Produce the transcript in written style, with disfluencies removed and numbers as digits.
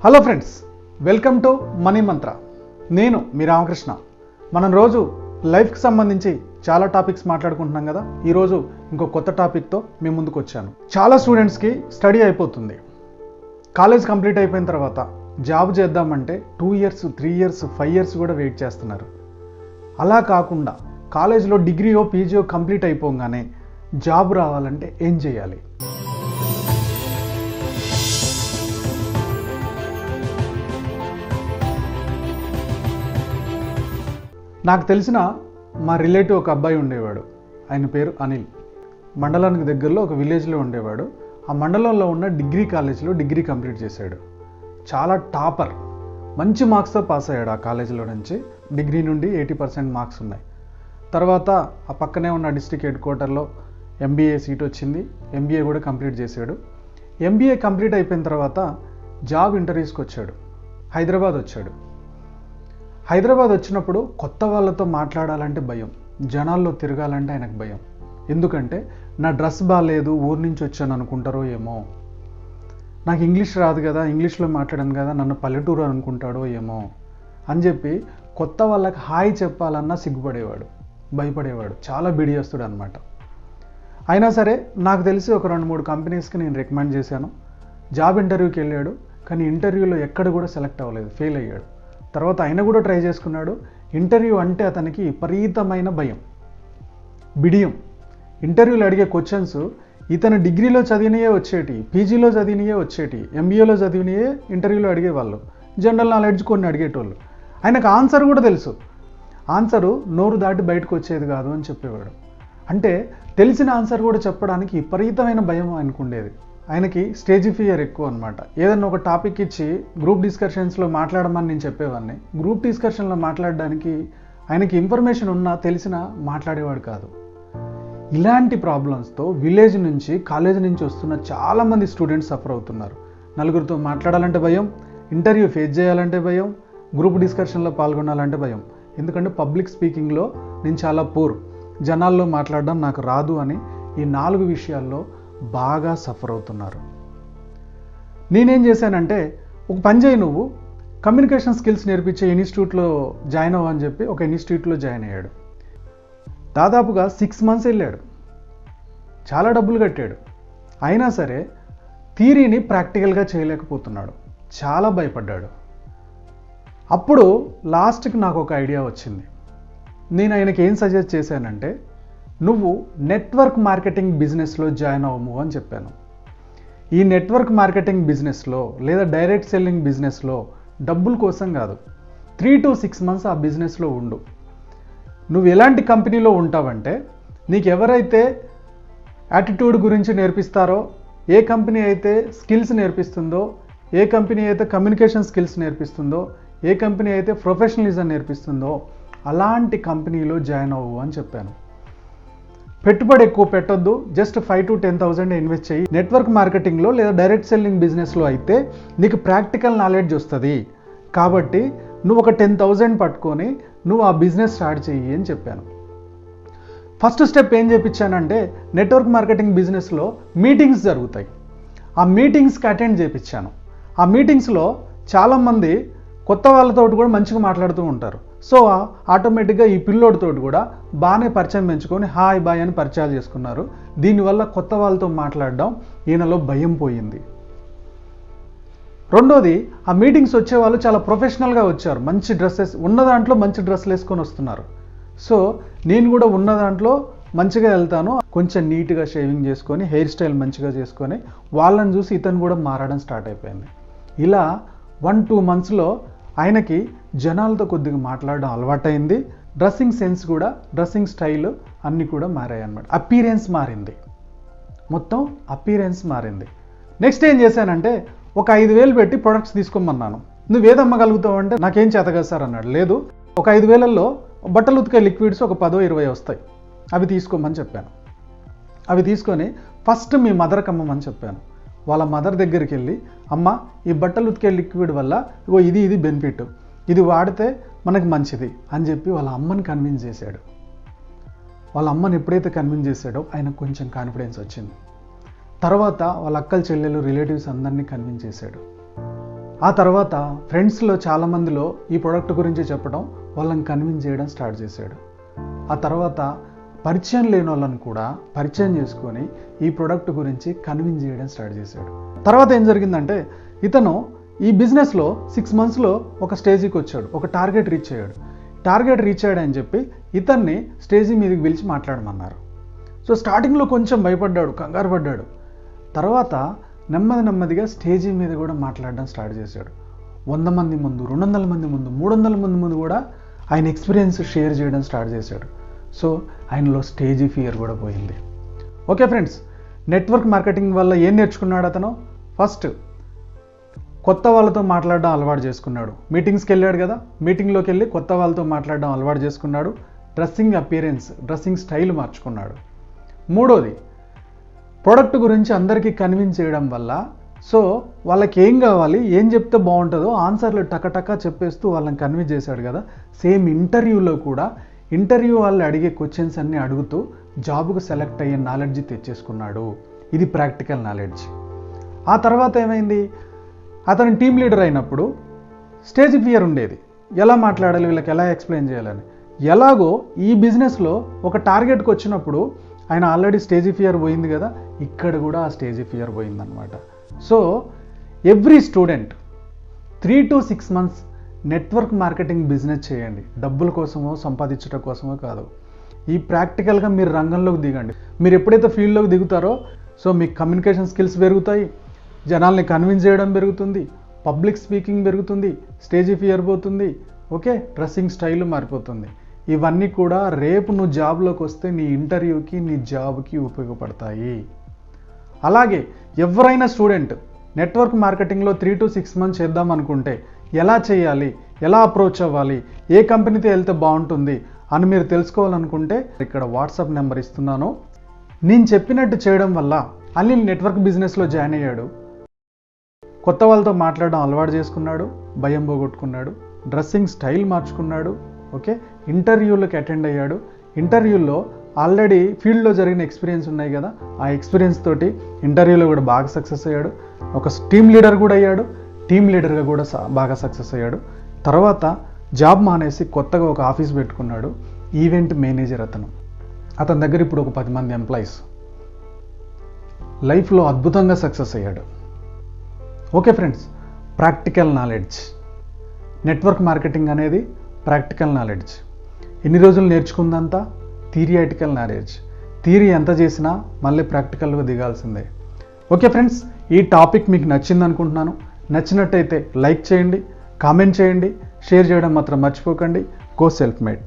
Hello friends, welcome to money మంత్ర. నేను మీ రామకృష్ణ. మనం రోజు లైఫ్కి సంబంధించి చాలా టాపిక్స్ మాట్లాడుకుంటున్నాం కదా. ఈరోజు ఇంకో కొత్త టాపిక్తో మీ ముందుకు వచ్చాను. చాలా స్టూడెంట్స్కి స్టడీ అయిపోతుంది, కాలేజ్ కంప్లీట్ అయిపోయిన తర్వాత జాబ్ చేద్దామంటే 2 years 3 years 5 years కూడా వెయిట్ చేస్తున్నారు. అలా కాకుండా కాలేజ్లో డిగ్రీయో పీజీయో కంప్లీట్ అయిపోగానే జాబ్ రావాలంటే ఏం చేయాలి? నాకు తెలిసిన మా రిలేటివ్ ఒక అబ్బాయి ఉండేవాడు. ఆయన పేరు అనిల్. మండలానికి దగ్గరలో ఒక విలేజ్లో ఉండేవాడు. ఆ మండలంలో ఉన్న డిగ్రీ కాలేజ్లో డిగ్రీ కంప్లీట్ చేశాడు. చాలా టాపర్, మంచి మార్క్స్తో పాస్ అయ్యాడు. ఆ కాలేజీలో నుంచి డిగ్రీ నుండి 80% మార్క్స్ ఉన్నాయి. తర్వాత ఆ పక్కనే ఉన్న డిస్ట్రిక్ట్ హెడ్ క్వార్టర్లో ఎంబీఏ సీట్ వచ్చింది. ఎంబీఏ కూడా కంప్లీట్ చేశాడు. ఎంబీఏ కంప్లీట్ అయిపోయిన తర్వాత జాబ్ ఇంటర్వ్యూస్కి వచ్చాడు. హైదరాబాద్ వచ్చాడు. హైదరాబాద్ వచ్చినప్పుడు కొత్త వాళ్ళతో మాట్లాడాలంటే భయం, జనాల్లో తిరగాలంటే ఆయనకు భయం. ఎందుకంటే నా డ్రెస్ బాగాలేదు, ఊరి నుంచి వచ్చాను అనుకుంటారో ఏమో, నాకు ఇంగ్లీష్ రాదు కదా, ఇంగ్లీష్లో మాట్లాడాను కదా, నన్ను పల్లెటూరు అనుకుంటాడో ఏమో అని చెప్పి కొత్త వాళ్ళకి హాయ్ చెప్పాలన్నా సిగ్గుపడేవాడు, భయపడేవాడు, చాలా బిడియస్తుడు అనమాట. అయినా సరే నాకు తెలిసి ఒక 2-3 కంపెనీస్కి నేను రికమెండ్ చేశాను. జాబ్ ఇంటర్వ్యూకి వెళ్ళాడు, కానీ ఇంటర్వ్యూలో ఎక్కడ కూడా సెలెక్ట్ అవ్వలేదు, ఫెయిల్ అయ్యాడు. తర్వాత ఆయన కూడా ట్రై చేసుకున్నాడు. ఇంటర్వ్యూ అంటే అతనికి విపరీతమైన భయం, బిడియం. ఇంటర్వ్యూలు అడిగే క్వశ్చన్స్ ఇతను డిగ్రీలో చదివినయే వచ్చేటి, పీజీలో చదివినయే వచ్చేటి, ఎంబీఏలో చదివినయే ఇంటర్వ్యూలో అడిగేవాళ్ళు. జనరల్ నాలెడ్జ్ కొన్ని అడిగేటోళ్ళు. ఆయనకు ఆన్సర్ కూడా తెలుసు, ఆన్సరు నోరు దాటి బయటకు వచ్చేది కాదు అని చెప్పేవాడు. అంటే తెలిసిన ఆన్సర్ కూడా చెప్పడానికి విపరీతమైన భయం ఆయనకుండేది. ఆయనకి స్టేజ్ ఫియర్ ఎక్కువ అనమాట. ఏదన్నా ఒక టాపిక్ ఇచ్చి గ్రూప్ డిస్కషన్స్లో మాట్లాడమని నేను చెప్పేవాడిని. గ్రూప్ డిస్కషన్లో మాట్లాడడానికి ఆయనకి ఇన్ఫర్మేషన్ ఉన్నా తెలిసినా మాట్లాడేవాడు కాదు. ఇలాంటి ప్రాబ్లమ్స్తో విలేజ్ నుంచి కాలేజ్ నుంచి వస్తున్న చాలామంది స్టూడెంట్స్ సఫర్ అవుతున్నారు. నలుగురితో మాట్లాడాలంటే భయం, ఇంటర్వ్యూ ఫేస్ చేయాలంటే భయం, గ్రూప్ డిస్కషన్లో పాల్గొనాలంటే భయం. ఎందుకంటే పబ్లిక్ స్పీకింగ్లో నేను చాలా పూర్, జనాల్లో మాట్లాడడం నాకు రాదు అని ఈ 4 విషయాల్లో బాగా సఫర్ అవుతున్నారు. నేనేం చేశానంటే, ఒక పని చేయి, నువ్వు కమ్యూనికేషన్ స్కిల్స్ నేర్పించే ఇన్స్టిట్యూట్లో జాయిన్ అవ్వని చెప్పి ఒక ఇన్స్టిట్యూట్లో జాయిన్ అయ్యాడు. దాదాపుగా 6 months వెళ్ళాడు, చాలా డబ్బులు కట్టాడు. అయినా సరే థియరీని ప్రాక్టికల్గా చేయలేకపోతున్నాడు, చాలా భయపడ్డాడు. అప్పుడు లాస్ట్కి నాకు ఒక ఐడియా వచ్చింది. నేను ఆయనకి ఏం సజెస్ట్ చేశానంటే, నువ్వు నెట్వర్క్ మార్కెటింగ్ బిజినెస్లో జాయిన్ అవ్వము అని చెప్పాను. ఈ నెట్వర్క్ మార్కెటింగ్ బిజినెస్లో లేదా డైరెక్ట్ సెల్లింగ్ బిజినెస్లో డబ్బుల కోసం కాదు, 3 to 6 months ఆ బిజినెస్లో ఉండు. నువ్వు ఎలాంటి కంపెనీలో ఉంటావంటే, నీకు ఎవరైతే యాటిట్యూడ్ గురించి నేర్పిస్తారో, ఏ కంపెనీ అయితే స్కిల్స్ నేర్పిస్తుందో, ఏ కంపెనీ అయితే కమ్యూనికేషన్ స్కిల్స్ నేర్పిస్తుందో, ఏ కంపెనీ అయితే ప్రొఫెషనలిజం నేర్పిస్తుందో అలాంటి కంపెనీలో జాయిన్ అవ్వు అని చెప్పాను. పెట్టుబడి ఎక్కువ పెట్టొద్దు, జస్ట్ 5 to 10,000 ఇన్వెస్ట్ చేయి. నెట్వర్క్ మార్కెటింగ్లో లేదా డైరెక్ట్ సెల్లింగ్ బిజినెస్లో అయితే నీకు ప్రాక్టికల్ నాలెడ్జ్ వస్తుంది, కాబట్టి నువ్వు ఒక 10,000 పట్టుకొని నువ్వు ఆ బిజినెస్ స్టార్ట్ చెయ్యి అని చెప్పాను. ఫస్ట్ స్టెప్ ఏం చేయించానంటే, నెట్వర్క్ మార్కెటింగ్ బిజినెస్లో మీటింగ్స్ జరుగుతాయి, ఆ మీటింగ్స్కి అటెండ్ చేయించాను. ఆ మీటింగ్స్లో చాలామంది కొత్త వాళ్ళతో కూడా మంచిగా మాట్లాడుతూ ఉంటారు. సో ఆటోమేటిక్గా ఈ పిల్లోడితో కూడా బాగానే పరిచయం పెంచుకొని హాయ్ బాయ్ అని పరిచయాలు చేసుకున్నారు. దీనివల్ల కొత్త వాళ్ళతో మాట్లాడడం ఈయనలో భయం పోయింది. రెండోది, ఆ మీటింగ్స్ వచ్చే వాళ్ళు చాలా ప్రొఫెషనల్గా వచ్చారు, మంచి డ్రెస్సెస్ ఉన్న దాంట్లో మంచి డ్రెస్సులు వేసుకొని వస్తున్నారు. సో నేను కూడా ఉన్న దాంట్లో మంచిగా వెళ్తాను, కొంచెం నీట్గా షేవింగ్ చేసుకొని హెయిర్ స్టైల్ మంచిగా చేసుకొని వాళ్ళని చూసి ఇతను కూడా మారడం స్టార్ట్ అయిపోయింది. ఇలా 1-2 monthsలో ఆయనకి జనాలతో కొద్దిగా మాట్లాడడం అలవాటైంది. డ్రెస్సింగ్ సెన్స్ కూడా, డ్రెస్సింగ్ స్టైల్ అన్నీ కూడా మారాయి అన్నమాట. అపీరెన్స్ మారింది, మొత్తం అపీరెన్స్ మారింది. నెక్స్ట్ ఏం చేశానంటే, ఒక 5,000 పెట్టి ప్రొడక్ట్స్ తీసుకోమన్నాను. నువ్వేది అమ్మగలుగుతావు అంటే, నాకేం చేతగా సార్ అన్నాడు. లేదు, ఒక 5,000లో బట్టలు ఉతికే లిక్విడ్స్ ఒక 10-20 వస్తాయి, అవి తీసుకోమని చెప్పాను. అవి తీసుకొని ఫస్ట్ మీ మదర్కి అమ్మమని చెప్పాను. వాళ్ళ మదర్ దగ్గరికి వెళ్ళి, అమ్మ ఈ బట్టలు ఉతికే లిక్విడ్ వల్ల ఇది బెనిఫిట్, ఇది వాడితే మనకు మంచిది అని చెప్పి వాళ్ళ అమ్మని కన్విన్స్ చేశాడు. వాళ్ళ అమ్మని ఎప్పుడైతే కన్విన్స్ చేశాడో ఆయనకు కొంచెం కాన్ఫిడెన్స్ వచ్చింది. తర్వాత వాళ్ళ అక్కలు చెల్లెలు రిలేటివ్స్ అందరినీ కన్విన్స్ చేశాడు. ఆ తర్వాత ఫ్రెండ్స్లో చాలామందిలో ఈ ప్రోడక్ట్ గురించి చెప్పడం వాళ్ళని కన్విన్స్ చేయడం స్టార్ట్ చేశాడు. ఆ తర్వాత పరిచయం లేని వాళ్ళని కూడా పరిచయం చేసుకొని ఈ ప్రోడక్ట్ గురించి కన్విన్స్ చేయడం స్టార్ట్ చేశాడు. తర్వాత ఏం జరిగిందంటే ఇతను ఈ బిజినెస్లో 6 monthsలో ఒక స్టేజ్కి వచ్చాడు, ఒక టార్గెట్ రీచ్ అయ్యాడు. టార్గెట్ రీచ్ అయ్యాడని చెప్పి ఇతన్ని స్టేజీ మీదకి పిలిచి మాట్లాడమన్నారు. సో స్టార్టింగ్లో కొంచెం భయపడ్డాడు, కంగారు పడ్డాడు. తర్వాత నెమ్మదిగా స్టేజీ మీద కూడా మాట్లాడడం స్టార్ట్ చేశాడు. 100 మంది ముందు, 200 మంది ముందు, 300 మంది ముందు కూడా ఆయన ఎక్స్పీరియన్స్ షేర్ చేయడం స్టార్ట్ చేశాడు. సో ఆయనలో స్టేజీ ఫియర్ కూడా పోయింది. ఓకే ఫ్రెండ్స్, నెట్వర్క్ మార్కెటింగ్ వల్ల ఏం నేర్చుకున్నాడు అతను? ఫస్ట్ కొత్త వాళ్ళతో మాట్లాడడం అలవాటు చేసుకున్నాడు. మీటింగ్స్కి వెళ్ళాడు కదా, మీటింగ్లోకి వెళ్ళి కొత్త వాళ్ళతో మాట్లాడడం అలవాటు చేసుకున్నాడు. డ్రెస్సింగ్ అపియరెన్స్, డ్రెస్సింగ్ స్టైల్ మార్చుకున్నాడు. మూడోది, ప్రోడక్ట్ గురించి అందరికీ కన్విన్స్ చేయడం వల్ల సో వాళ్ళకి ఏం కావాలి, ఏం చెప్తే బాగుంటుందో ఆన్సర్లు టకటకా చెప్పేస్తూ వాళ్ళని కన్విన్స్ చేశాడు కదా. సేమ్ ఇంటర్వ్యూలో కూడా ఇంటర్వ్యూ వాళ్ళు అడిగే క్వశ్చన్స్ అన్నీ అడుగుతూ జాబ్కు సెలెక్ట్ అయ్యే నాలెడ్జ్ తెచ్చేసుకున్నాడు. ఇది ప్రాక్టికల్ నాలెడ్జ్. ఆ తర్వాత ఏమైంది, అతను టీమ్ లీడర్ అయినప్పుడు స్టేజ్ ఫియర్ ఉండేది. ఎలా మాట్లాడాలి, వీళ్ళకి ఎలా ఎక్స్ప్లెయిన్ చేయాలని. ఎలాగో ఈ బిజినెస్లో ఒక టార్గెట్కి వచ్చినప్పుడు ఆయన ఆల్రెడీ స్టేజ్ ఫియర్ పోయింది కదా, ఇక్కడ కూడా ఆ స్టేజ్ ఫియర్ పోయిందనమాట. So every student 3 to 6 months network marketing business చేయండి. డబ్బుల కోసమో సంపాదించడం కోసమో కాదు. ఈ ప్రాక్టికల్గా మీరు రంగంలోకి దిగండి. మీరు ఎప్పుడైతే ఫీల్డ్లోకి దిగుతారో సో మీకు కమ్యూనికేషన్ స్కిల్స్ పెరుగుతాయి, జనాల్ని కన్విన్స్ చేయడం పెరుగుతుంది, పబ్లిక్ స్పీకింగ్ పెరుగుతుంది, స్టేజ్ ఫియర్ పోతుంది, ఓకే, డ్రెస్సింగ్ స్టైల్ మారిపోతుంది. ఇవన్నీ కూడా రేపు నువ్వు జాబ్లోకి వస్తే నీ ఇంటర్వ్యూకి, నీ జాబ్కి ఉపయోగపడతాయి. అలాగే ఎవరైనా స్టూడెంట్ నెట్వర్క్ మార్కెటింగ్లో 3 to 6 months చేద్దాం అనుకుంటే ఎలా చేయాలి, ఎలా అప్రోచ్ అవ్వాలి, ఏ కంపెనీతో వెళ్తే బాగుంటుంది అని మీరు తెలుసుకోవాలనుకుంటే ఇక్కడ వాట్సాప్ నెంబర్ ఇస్తున్నాను. నేను చెప్పినట్టు చేయడం వల్ల అనిల్ నెట్వర్క్ బిజినెస్లో జాయిన్ అయ్యాడు. కొత్త వాళ్ళతో మాట్లాడడం అలవాటు చేసుకున్నాడు, భయం పోగొట్టుకున్నాడు, డ్రెస్సింగ్ స్టైల్ మార్చుకున్నాడు, ఓకే, ఇంటర్వ్యూలకు అటెండ్ అయ్యాడు. ఇంటర్వ్యూల్లో ఆల్రెడీ ఫీల్డ్లో జరిగిన ఎక్స్పీరియన్స్ ఉన్నాయి కదా, ఆ ఎక్స్పీరియన్స్ తోటి ఇంటర్వ్యూలో కూడా బాగా సక్సెస్ అయ్యాడు. ఒక టీమ్ లీడర్ కూడా అయ్యాడు, టీమ్ లీడర్గా కూడా బాగా సక్సెస్ అయ్యాడు. తర్వాత జాబ్ మానేసి కొత్తగా ఒక ఆఫీస్ పెట్టుకున్నాడు, ఈవెంట్ మేనేజర్ అతని దగ్గర ఇప్పుడు ఒక 10 మంది ఎంప్లాయీస్. లైఫ్లో అద్భుతంగా సక్సెస్ అయ్యాడు. Okay friends, practical knowledge. Network marketing అనేది ప్రాక్టికల్ నాలెడ్జ్. ఎన్ని రోజులు నేర్చుకుందంతా థియరిటికల్ నాలెడ్జ్. థియరీ ఎంత చేసినా మళ్ళీ ప్రాక్టికల్గా దిగాల్సిందే. ఓకే ఫ్రెండ్స్, ఈ టాపిక్ మీకు నచ్చింది అనుకుంటున్నాను. నచ్చినట్టయితే లైక్ చేయండి, కామెంట్ చేయండి, షేర్ చేయడం మాత్రం మర్చిపోకండి. Go self made.